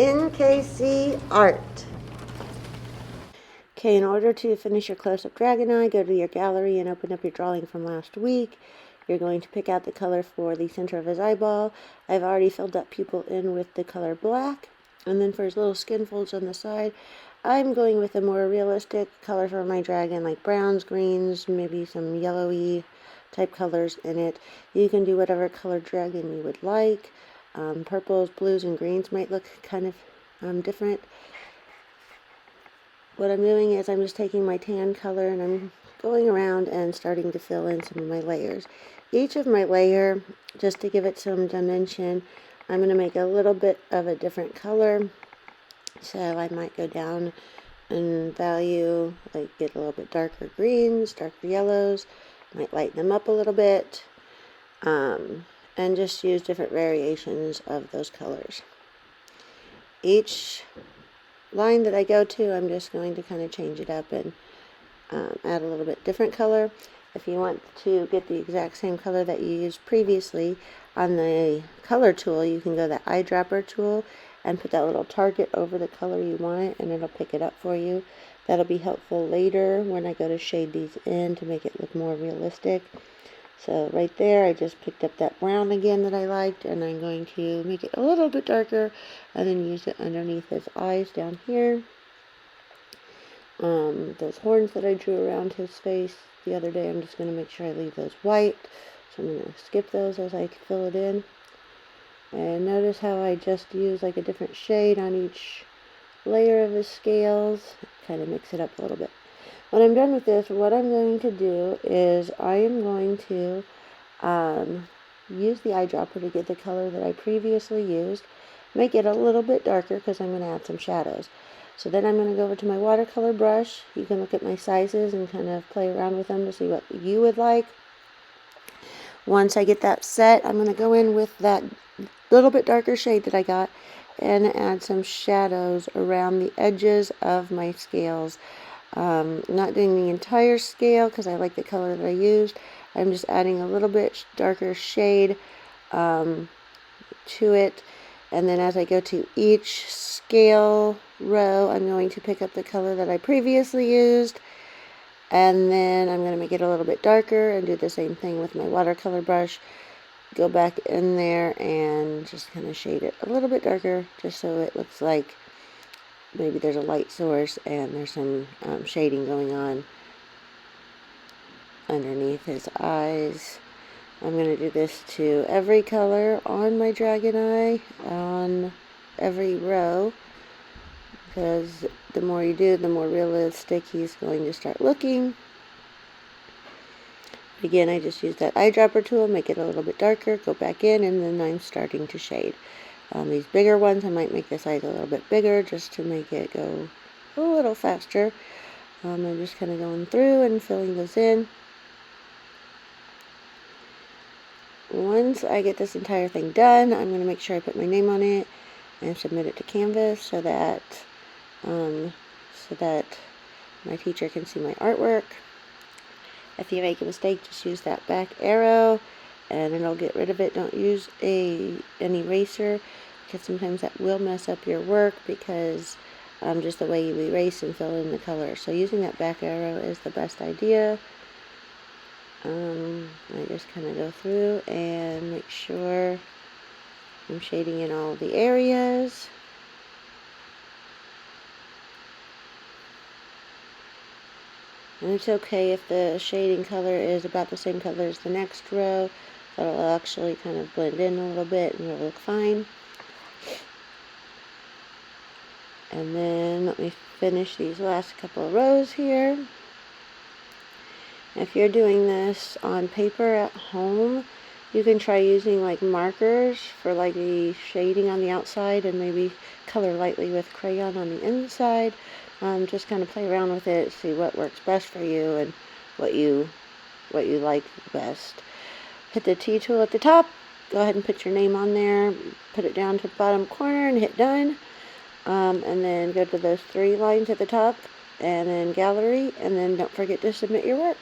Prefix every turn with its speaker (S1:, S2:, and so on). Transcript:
S1: NKC Art. Okay, in order to finish your close-up dragon eye, go to your gallery and open up your drawing from last week. You're going to pick out the color for the center of his eyeball. I've already filled that pupil in with the color black. And then for his little skin folds on the side, I'm going with a more realistic color for my dragon, like browns, greens, maybe some yellowy type colors in it. You can do whatever color dragon you would like. Purples, blues, and greens might look kind of different. What I'm doing is I'm just taking my tan color and I'm going around and starting to fill in some of my layers. Each of my layer, just to give it some dimension, I'm going to make a little bit of a different color. So I might go down in value, like get a little bit darker greens, darker yellows, might lighten them up a little bit, and just use different variations of those colors. Each line that I go to, I'm just going to kind of change it up and add a little bit different color. If you want to get the exact same color that you used previously on the color tool, you can go to the eyedropper tool and put that little target over the color you want, and it'll pick it up for you. That'll be helpful later when I go to shade these in to make it look more realistic. So right there, I just picked up that brown again that I liked, and I'm going to make it a little bit darker and then use it underneath his eyes down here. Those horns that I drew around his face the other day, I'm just going to make sure I leave those white. So I'm going to skip those as I fill it in. And notice how I just use like a different shade on each layer of his scales. Kind of mix it up a little bit. When I'm done with this, what I'm going to do is I am going to use the eyedropper to get the color that I previously used, make it a little bit darker because I'm going to add some shadows. So then I'm going to go over to my watercolor brush. You can look at my sizes and kind of play around with them to see what you would like. Once I get that set, I'm going to go in with that little bit darker shade that I got and add some shadows around the edges of my scales. Not doing the entire scale because I like the color that I used. I'm just adding a little bit darker shade to it, and then as I go to each scale row, I'm going to pick up the color that I previously used, and then I'm going to make it a little bit darker and do the same thing with my watercolor brush. Go back in there and just kind of shade it a little bit darker just so it looks like maybe there's a light source and there's some shading going on underneath his eyes. I'm going to do this to every color on my dragon eye, on every row, because the more you do, the more realistic he's going to start looking. Again, I just use that eyedropper tool, make it a little bit darker, go back in, and then I'm starting to shade. These bigger ones, I might make this eyes a little bit bigger just to make it go a little faster. I'm just kind of going through and filling those in. Once I get this entire thing done, I'm going to make sure I put my name on it and submit it to Canvas so that my teacher can see my artwork. If you make a mistake, just use that back arrow and it'll get rid of it. Don't use an eraser because sometimes that will mess up your work because just the way you erase and fill in the color. So using that back arrow is the best idea. I just kind of go through and make sure I'm shading in all the areas. And it's okay if the shading color is about the same color as the next row. That'll actually kind of blend in a little bit and it'll look fine. And then let me finish these last couple of rows here. If you're doing this on paper at home, you can try using like markers for like the shading on the outside and maybe color lightly with crayon on the inside. Just kind of play around with it, see what works best for you and what you like best. Hit the T tool at the top, go ahead and put your name on there, put it down to the bottom corner and hit done. And then go to those 3 lines at the top and then gallery, and then don't forget to submit your work.